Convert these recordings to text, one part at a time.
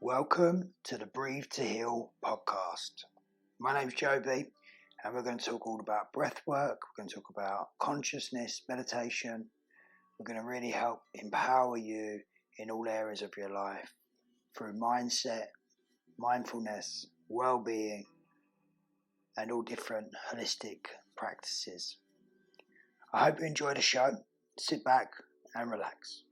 Welcome to the Breathe to Heal podcast. My name's Joby, and we're going to talk all about breathwork. We're going to talk about consciousness, meditation. We're going to really help empower you in all areas of your life through mindset, mindfulness, well-being, and all different holistic practices. I hope you enjoy the show. Sit back and relax.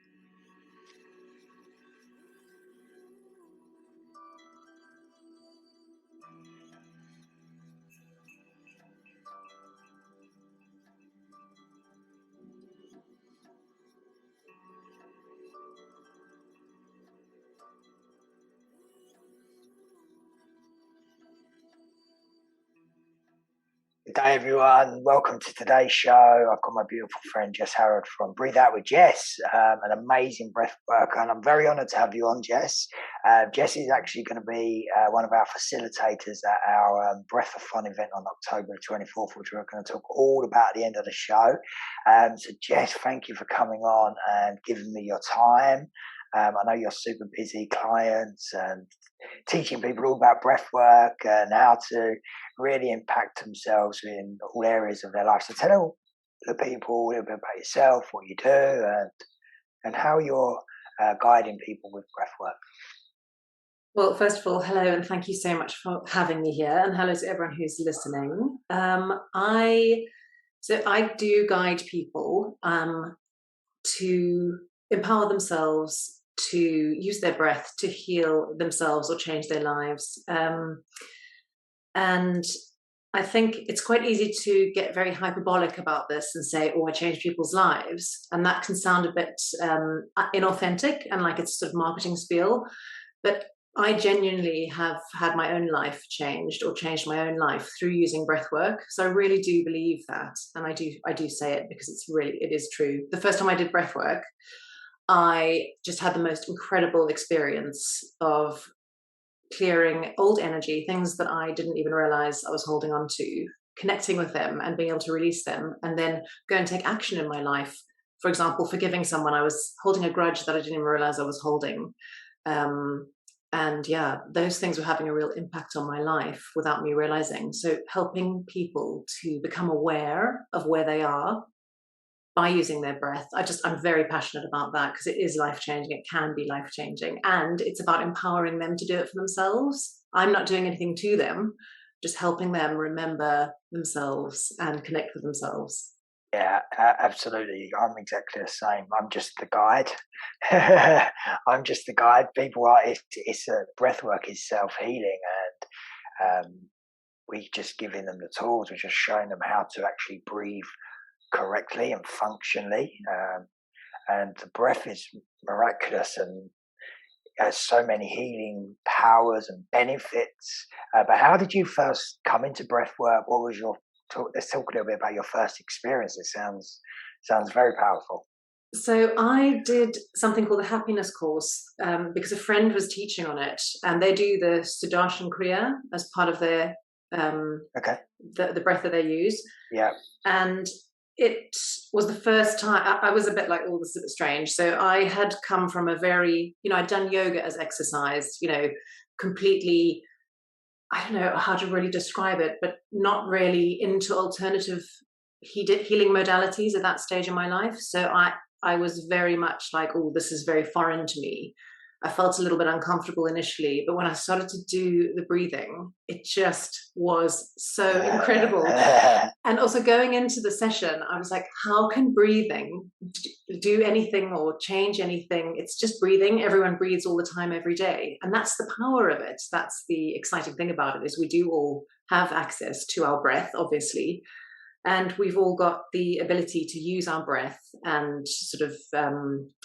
Good day, everyone. Welcome to today's show. I've got my beautiful friend Jess Harrod from Breathe Out with Jess, an amazing breath worker, and I'm very honoured to have you on, Jess. Jess is actually going to be one of our facilitators at our Breath-A-Thon event on October 24th, which we're going to talk all about at the end of the show. So, Jess, thank you for coming on and giving me your time. I know you're super busy, clients and teaching people all about breath work and how to really impact themselves in all areas of their life. So tell the people a little bit about yourself, what you do, and how you're guiding people with breath work. Well, first of all, hello, and thank you so much for having me here, and hello to everyone who's listening. I do guide people to empower themselves to use their breath to heal themselves or change their lives. And I think it's quite easy to get very hyperbolic about this and say, oh, I change people's lives. And that can sound a bit inauthentic and like it's sort of marketing spiel. But I genuinely have had my own life changed or changed my own life through using breath work. So I really do believe that. And I do say it because it is true. The first time I did breath work, I just had the most incredible experience of clearing old energy, things that I didn't even realize I was holding on to, connecting with them and being able to release them, and then go and take action in my life. For example, forgiving someone I was holding a grudge that I didn't even realize I was holding. And yeah, those things were having a real impact on my life without me realizing. So helping people to become aware of where they are by using their breath. I'm very passionate about that because it is life-changing. It can be life-changing. And it's about empowering them to do it for themselves. I'm not doing anything to them, just helping them remember themselves and connect with themselves. Yeah, absolutely. I'm exactly the same. I'm just the guide. I'm just the guide. People are, it's breath work is self-healing, and we just giving them the tools. We're just showing them how to actually breathe correctly and functionally, and the breath is miraculous and has so many healing powers and benefits. But how did you first come into breath work? What was your talk? Let's talk a little bit about your first experience. It sounds very powerful. So I did something called the happiness course because a friend was teaching on it, and they do the Sudarshan Kriya as part of their the breath that they use. Yeah. And it was the first time I was a bit like, oh, this is a bit strange. So I had come from a very, I'd done yoga as exercise, completely, I don't know how to really describe it, but not really into alternative healing modalities at that stage in my life. So I was very much like, oh, this is very foreign to me. I felt a little bit uncomfortable initially, but when I started to do the breathing, it just was so incredible. And also going into the session, I was like, how can breathing do anything or change anything? It's just breathing. Everyone breathes all the time, every day. And that's the power of it. That's the exciting thing about it, is we do all have access to our breath, obviously. And we've all got the ability to use our breath and sort of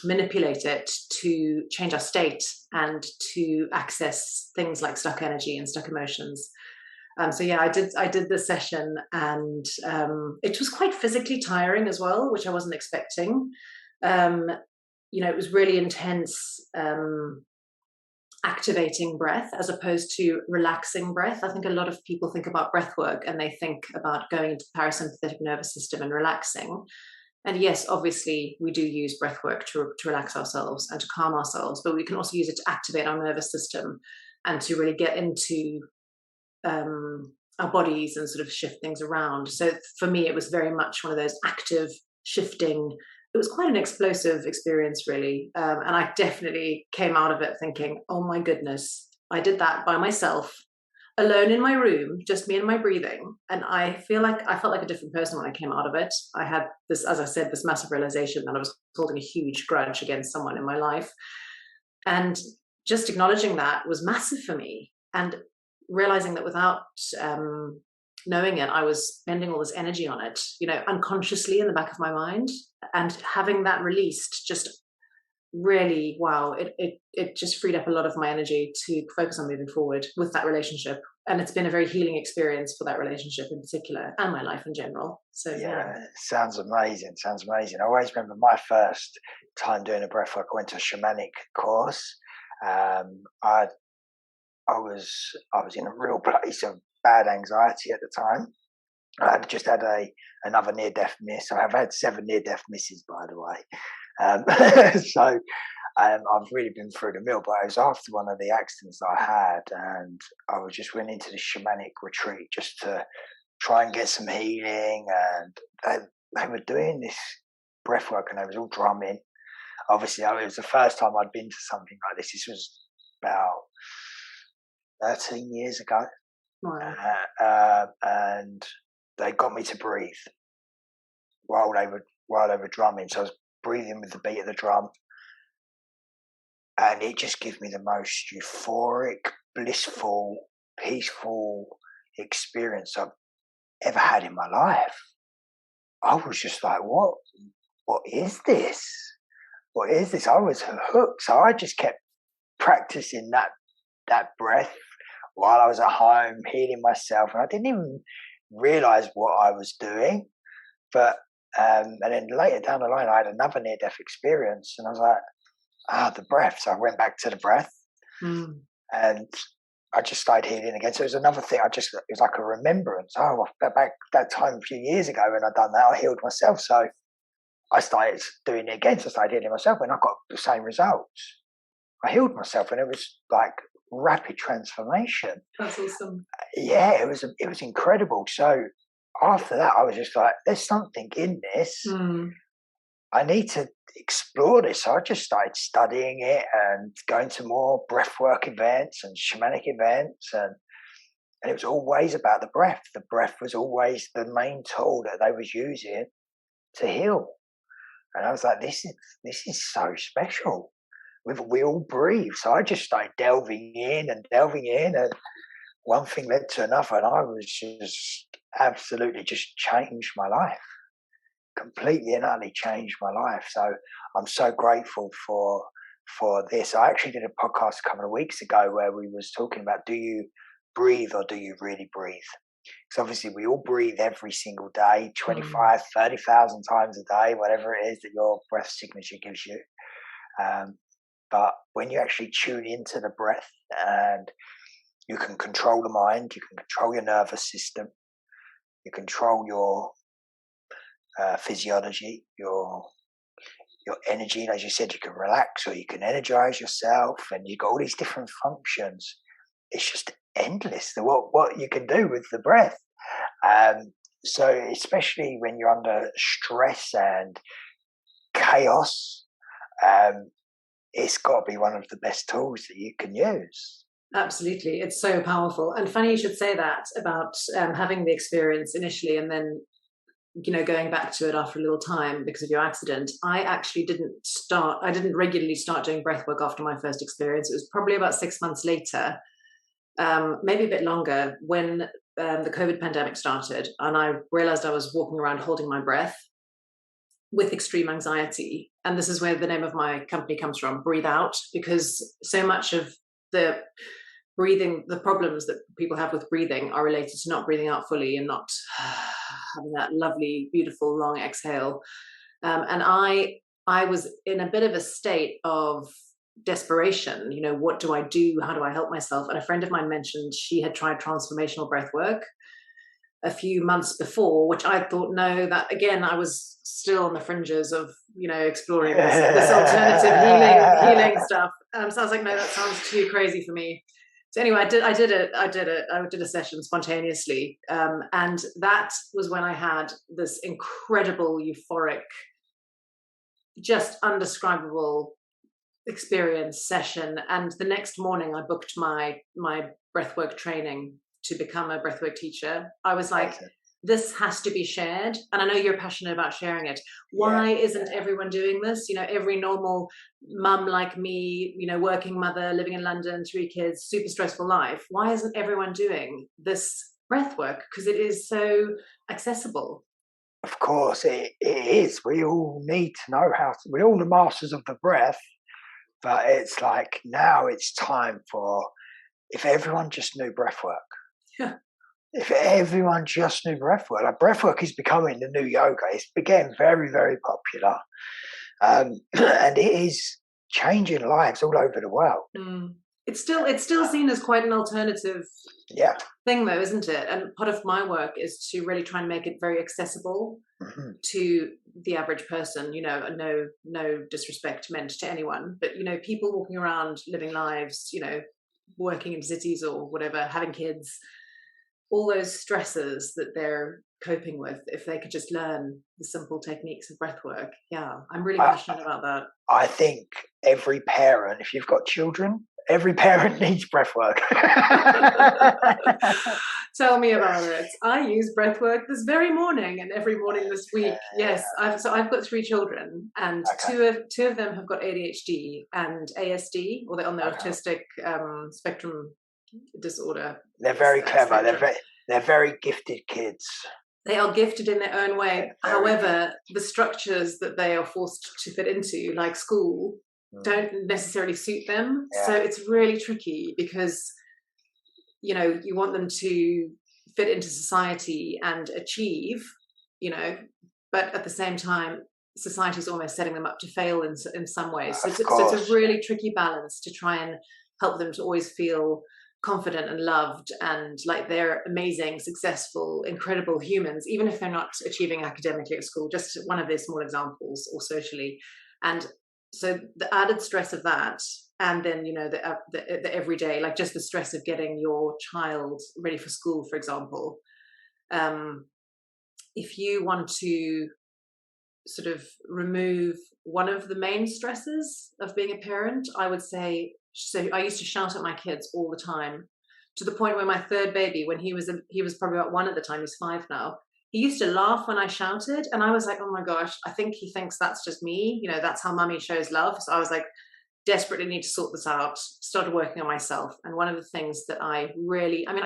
manipulate it to change our state and to access things like stuck energy and stuck emotions. So yeah, I did the session, and it was quite physically tiring as well, which I wasn't expecting. It was really intense. Activating breath as opposed to relaxing breath. I think a lot of people think about breath work and they think about going into the parasympathetic nervous system and relaxing. And yes, obviously, we do use breath work to relax ourselves and to calm ourselves, but we can also use it to activate our nervous system and to really get into our bodies and sort of shift things around. So for me, it was very much one of those active shifting. It was quite an explosive experience, really. And I definitely came out of it thinking, oh my goodness, I did that by myself, alone in my room, just me and my breathing. And I felt like a different person when I came out of it. I had this, as I said, this massive realization that I was holding a huge grudge against someone in my life. And just acknowledging that was massive for me. And realizing that without knowing it, I was spending all this energy on it, unconsciously in the back of my mind, and having that released just really, wow, it just freed up a lot of my energy to focus on moving forward with that relationship. And it's been a very healing experience for that relationship in particular, and my life in general. So yeah. Sounds amazing. I always remember my first time doing a breathwork. I went to a shamanic course. I was in a real place of bad anxiety at the time. I had just had another near-death miss. I've had 7 near-death misses, by the way. So I've really been through the mill. But it was after one of the accidents I had, and I was just went into the shamanic retreat just to try and get some healing. And they were doing this breath work, and they was all drumming. Obviously, it was the first time I'd been to something like this. This was about 13 years ago. Wow. And they got me to breathe while they were drumming. So I was breathing with the beat of the drum, and it just gave me the most euphoric, blissful, peaceful experience I've ever had in my life. I was just like, what is this? What is this? I was hooked. So I just kept practicing that breath while I was at home, healing myself. And I didn't even realize what I was doing. But and then later down the line, I had another near-death experience, and I was like, the breath. So I went back to the breath, and I just started healing again. So it was another thing. It was like a remembrance. Oh, back that time a few years ago when I'd done that, I healed myself. So I started doing it again. So I started healing myself, and I got the same results. I healed myself, and it was like rapid transformation. That's awesome. Yeah, it was incredible. So after that, I was just like, there's something in this. I need to explore this. So I just started studying it and going to more breathwork events and shamanic events, and it was always about the breath. The breath was always the main tool that they was using to heal. And I was like, this is so special. We all breathe. So I just started delving in, and one thing led to another, and I was just absolutely just changed my life. Completely and utterly changed my life. So I'm so grateful for this. I actually did a podcast a couple of weeks ago where we was talking about, do you breathe or do you really breathe? Because obviously we all breathe every single day, 25, 30,000 times a day, whatever it is that your breath signature gives you. But when you actually tune into the breath, and you can control the mind, you can control your nervous system, you control your physiology, your energy. As you said, you can relax or you can energize yourself, and you've got all these different functions. It's just endless what you can do with the breath. So especially when you're under stress and chaos, it's got to be one of the best tools that you can use. Absolutely. It's so powerful. And funny you should say that about having the experience initially and then, going back to it after a little time because of your accident. I actually didn't regularly start doing breath work after my first experience. It was probably about 6 months later, maybe a bit longer, when the COVID pandemic started. And I realized I was walking around holding my breath with extreme anxiety. And this is where the name of my company comes from, Breathe Out, because so much of the breathing, the problems that people have with breathing are related to not breathing out fully and not having that lovely, beautiful, long exhale. And I was in a bit of a state of desperation. What do I do? How do I help myself? And a friend of mine mentioned she had tried transformational breath work. a few months before, which I thought, no, that again, I was still on the fringes of, exploring this alternative healing stuff. So I was like, no, that sounds too crazy for me. So anyway, I did a session spontaneously. And that was when I had this incredible, euphoric, just undescribable experience session. And the next morning I booked my breathwork training to become a breathwork teacher. I was like, this has to be shared. And I know you're passionate about sharing it. Why isn't everyone doing this? Every normal mum like me, working mother, living in London, 3 kids, super stressful life. Why isn't everyone doing this breathwork? Because it is so accessible. Of course, it is. We all need to know we're all the masters of the breath, but it's like now it's time for, if everyone just knew breathwork. Yeah. If everyone just knew breathwork, like breathwork is becoming the new yoga. It's becoming very, very popular, and it is changing lives all over the world. It's still seen as quite an alternative thing, though, isn't it? And part of my work is to really try and make it very accessible to the average person. No disrespect meant to anyone, but people walking around, living lives, working in cities or whatever, having kids. All those stresses that they're coping with, if they could just learn the simple techniques of breathwork. I'm really passionate about that. I think every parent, if you've got children, every parent needs breathwork. Tell me about it. I use breathwork this very morning and every morning this week. Yes, I've got 3 children, and two of them have got ADHD and ASD, or they're on the autistic spectrum disorder. They're very clever. They're very gifted kids. They are gifted in their own way. However, the structures that they are forced to fit into, like school, don't necessarily suit them. So it's really tricky because, you want them to fit into society and achieve, but at the same time, society is almost setting them up to fail in some ways. So it's a really tricky balance to try and help them to always feel confident and loved and like they're amazing, successful, incredible humans, even if they're not achieving academically at school. Just one of their small examples, or socially. And so the added stress of that, and then the everyday, like just the stress of getting your child ready for school, for example. If you want to sort of remove one of the main stresses of being a parent, I would say, so I used to shout at my kids all the time, to the point where my 3rd baby, when he was probably about 1 at the time, he's 5 now, he used to laugh when I shouted, and I was like, oh my gosh, I think he thinks that's just me, that's how mummy shows love. So I was like, desperately need to sort this out. Started working on myself, and one of the things that I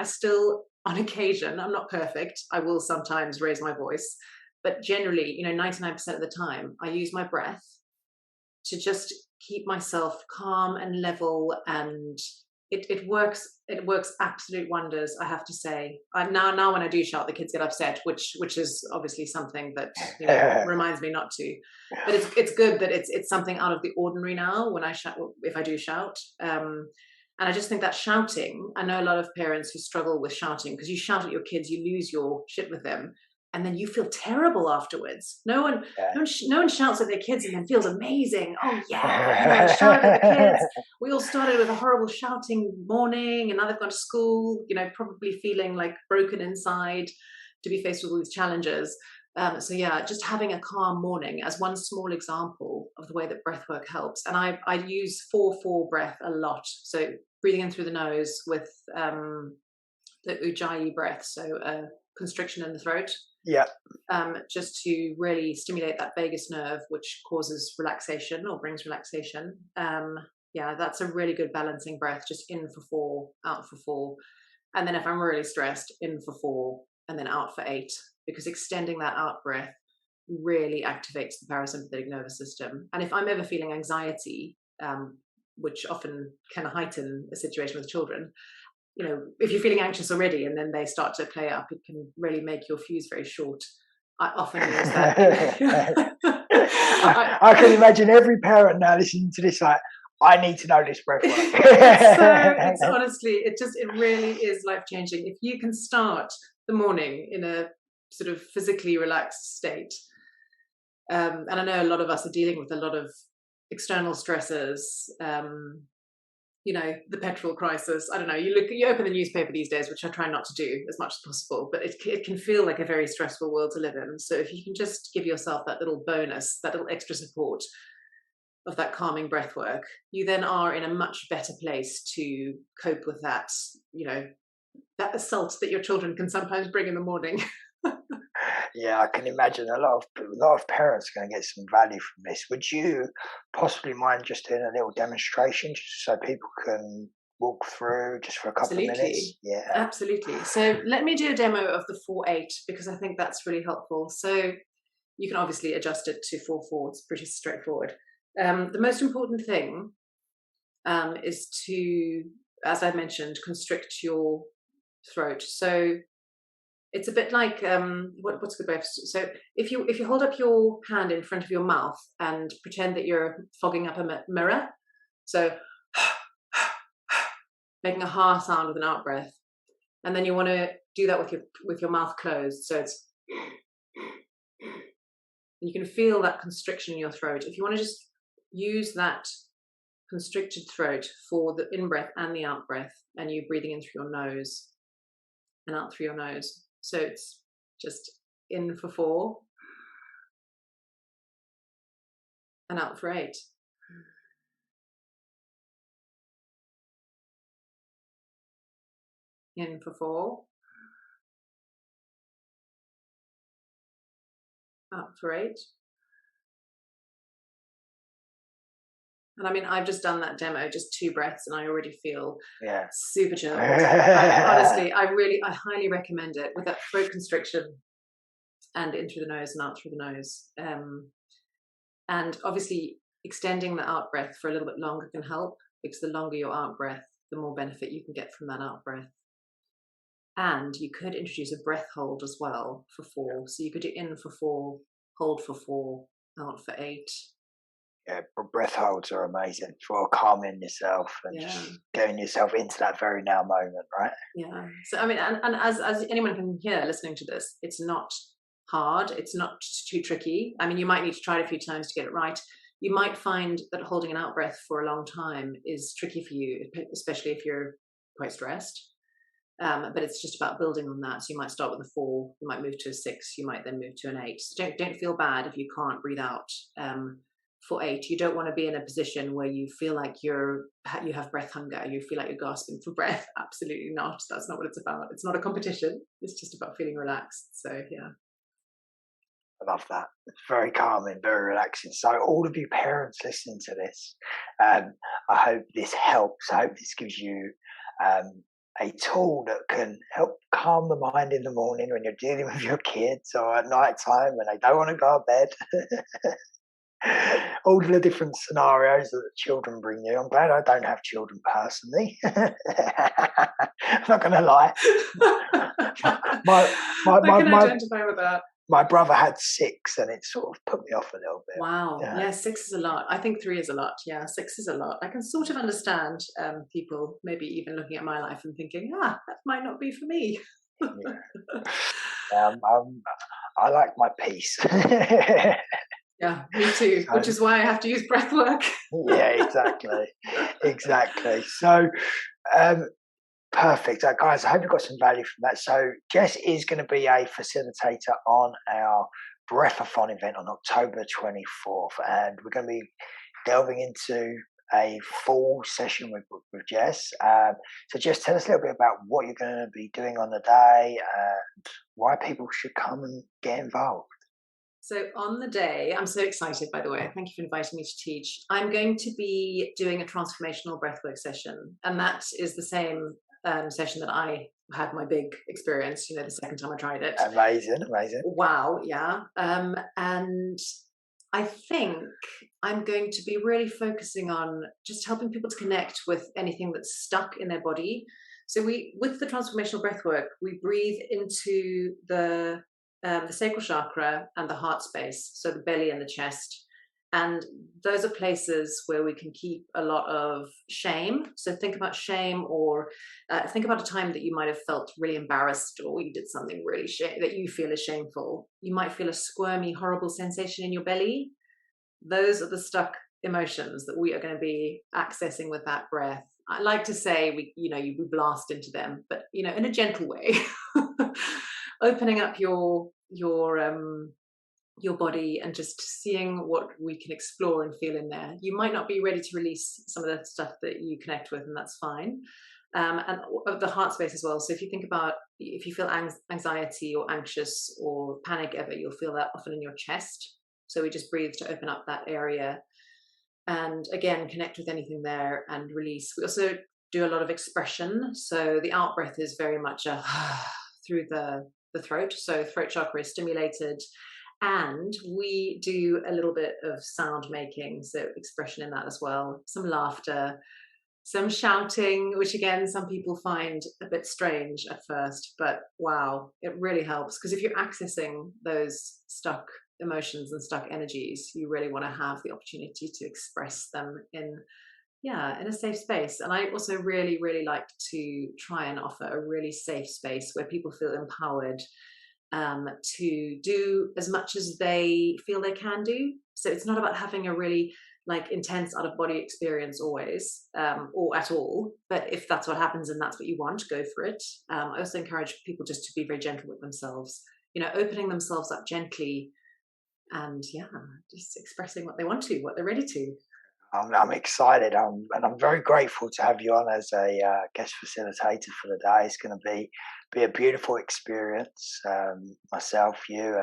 still, on occasion, I'm not perfect, I will sometimes raise my voice, but generally, 99% of the time, I use my breath to just keep myself calm and level, and it works absolute wonders, I have to say. Now when I do shout, the kids get upset, which is obviously something that reminds me not to, but it's good that it's something out of the ordinary now when I shout, if I do shout. And I just think that shouting, I know a lot of parents who struggle with shouting, because you shout at your kids, you lose your shit with them, and then you feel terrible afterwards. No one shouts at their kids and then feels amazing. Oh yeah, shout at the kids. We all started with a horrible shouting morning, and now they've gone to school, probably feeling like broken inside to be faced with all these challenges. So just having a calm morning as one small example of the way that breathwork helps. And I use 4-4 breath a lot. So breathing in through the nose with the Ujjayi breath, so constriction in the throat. Just to really stimulate that vagus nerve, which causes relaxation or brings relaxation. That's a really good balancing breath. Just in for 4, out for 4. And then if I'm really stressed, in for 4 and then out for 8, because extending that out breath really activates the parasympathetic nervous system. And if I'm ever feeling anxiety, which often can heighten a situation with children, if you're feeling anxious already and then they start to play up, it can really make your fuse very short. I often use that. I can imagine every parent now listening to this like, I need to know this breathwork. it's honestly, it really is life-changing. If you can start the morning in a sort of physically relaxed state, and I know a lot of us are dealing with a lot of external stressors, the petrol crisis. I don't know, you open the newspaper these days, which I try not to do as much as possible, but it can feel like a very stressful world to live in. So if you can just give yourself that little bonus, that little extra support of that calming breath work, you then are in a much better place to cope with that, that assault that your children can sometimes bring in the morning. Yeah, I can imagine a lot of parents are going to get some value from this. Would you possibly mind just doing a little demonstration just so people can walk through just for a couple of minutes? Yeah, absolutely. So let me do a demo of the 4-8 because I think that's really helpful. So you can obviously adjust it to 4-4. It's pretty straightforward. The most important thing is to, as I mentioned, constrict your throat. So it's a bit like what's a good way of, so if you hold up your hand in front of your mouth and pretend that you're fogging up a mirror, so making a ha sound with an out breath, and then you want to do that with your mouth closed, so it's, you can feel that constriction in your throat. If you want to just use that constricted throat for the in breath and the out breath, and you breathing in through your nose and out through your nose. So it's just in for 4 and out for 8. In for 4, out for 8. And I mean, I've just done that demo, just 2 breaths, and I already feel super chilled. Honestly, I highly recommend it with that throat constriction and in through the nose and out through the nose. And obviously, extending the out breath for a little bit longer can help, because the longer your out breath, the more benefit you can get from that out breath. And you could introduce a breath hold as well for 4. So you could do in for 4, hold for 4, out for 8. Yeah, breath holds are amazing for calming yourself and just getting yourself into that very now moment, right? Yeah. So I mean, and as anyone can hear listening to this, it's not hard. It's not too tricky. I mean, you might need to try it a few times to get it right. You might find that holding an out breath for a long time is tricky for you, especially if you're quite stressed. But it's just about building on that. So you might start with a 4, you might move to a 6, you might then move to an 8. So don't feel bad if you can't breathe out. For 8, you don't want to be in a position where you feel like you have breath hunger, you feel like you're gasping for breath. Absolutely not. That's not what it's about. It's not a competition. It's just about feeling relaxed. So yeah. I love that. It's very calming, very relaxing. So all of you parents listening to this, I hope this helps. I hope this gives you a tool that can help calm the mind in the morning when you're dealing with your kids, or at night time when they don't want to go to bed. All the different scenarios that the children bring you. I'm glad I don't have children personally. I'm not going to lie. I can identify with that. My brother had 6, and it sort of put me off a little bit. Wow. Yeah, 6 is a lot. I think 3 is a lot. Yeah, 6 is a lot. I can sort of understand people maybe even looking at my life and thinking, that might not be for me. I like my peace. Yeah, me too, which is why I have to use breath work. Yeah, exactly. So, perfect. Guys, I hope you got some value from that. So, Jess is going to be a facilitator on our Breath-A-Thon event on October 24th, and we're going to be delving into a full session with Jess. So, Jess, tell us a little bit about what you're going to be doing on the day and why people should come and get involved. So on the day, I'm so excited, by the way, thank you for inviting me to teach. I'm going to be doing a transformational breathwork session, and that is the same session that I had my big experience, the second time I tried it. Amazing. Wow, yeah. And I think I'm going to be really focusing on just helping people to connect with anything that's stuck in their body. So with the transformational breathwork, we breathe into the sacral chakra and the heart space, so the belly and the chest, And those are places where we can keep a lot of shame. So think about shame, or think about a time that you might have felt really embarrassed, or you did something really that you feel is shameful. You might feel a squirmy, horrible sensation in your belly. Those are the stuck emotions that we are going to be accessing with that breath. I like to say we blast into them, but in a gentle way, opening up your body and just seeing what we can explore and feel in there. You might not be ready to release some of the stuff that you connect with, and that's fine. And of the heart space as well. So if you think about, if you feel anxiety or anxious or panic ever, you'll feel that often in your chest. So we just breathe to open up that area, and again, connect with anything there and release. We also do a lot of expression. So the out breath is very much a through the throat. So throat chakra is stimulated. And we do a little bit of sound making, so expression in that as well. Some laughter, some shouting, which again, some people find a bit strange at first, but wow, it really helps. Because if you're accessing those stuck emotions and stuck energies, you really want to have the opportunity to express them in a safe space. And I also really, really like to try and offer a really safe space where people feel empowered to do as much as they feel they can do. So it's not about having a really intense out of body experience always, or at all. But if that's what happens and that's what you want, go for it. I also encourage people just to be very gentle with themselves, opening themselves up gently, and just expressing what they want to, what they're ready to. I'm excited, and I'm very grateful to have you on as a guest facilitator for the day. It's going to be a beautiful experience. Myself, you,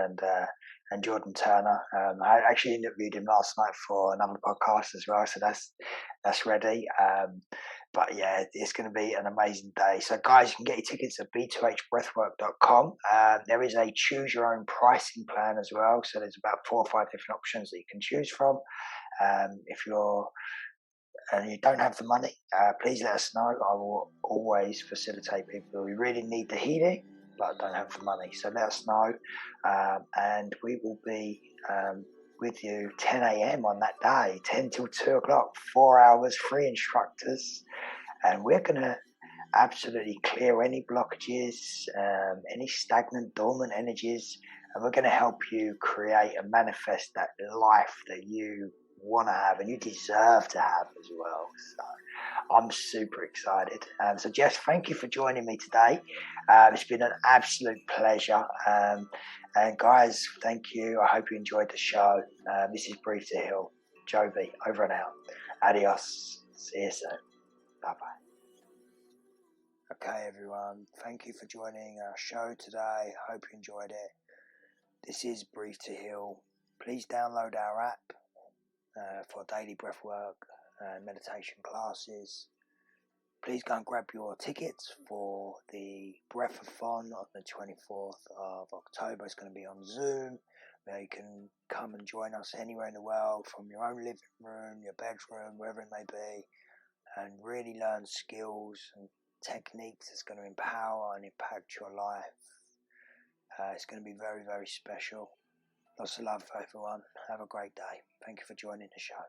and Jordan Turner. I actually interviewed him last night for another podcast as well, so that's ready. But yeah, it's going to be an amazing day. So guys, you can get your tickets at b2hbreathwork.com. There is a choose your own pricing plan as well. So there's about 4 or 5 different options that you can choose from. If you don't have the money, please let us know. I will always facilitate people who really need the healing but don't have the money. So let us know, and we will be with you 10 a.m. on that day, 10 till 2 o'clock, 4 hours, 3 instructors, and we're going to absolutely clear any blockages, any stagnant, dormant energies, and we're going to help you create and manifest that life that you want to have and you deserve to have as well. So I'm super excited. So Jess, thank you for joining me today. It's been an absolute pleasure. And guys, thank you. I hope you enjoyed the show. This is Breathe to Heal. Jovi, over and out. Adios. See you soon. Bye-bye. Okay, everyone. Thank you for joining our show today. Hope you enjoyed it. This is Breathe to Heal. Please download our app for daily breathwork and meditation classes. Please go and grab your tickets for the Breath-A-Thon on the 24th of October. It's going to be on Zoom, where you can come and join us anywhere in the world, from your own living room, your bedroom, wherever it may be, and really learn skills and techniques that's going to empower and impact your life. It's going to be very, very special. Lots of love for everyone. Have a great day. Thank you for joining the show.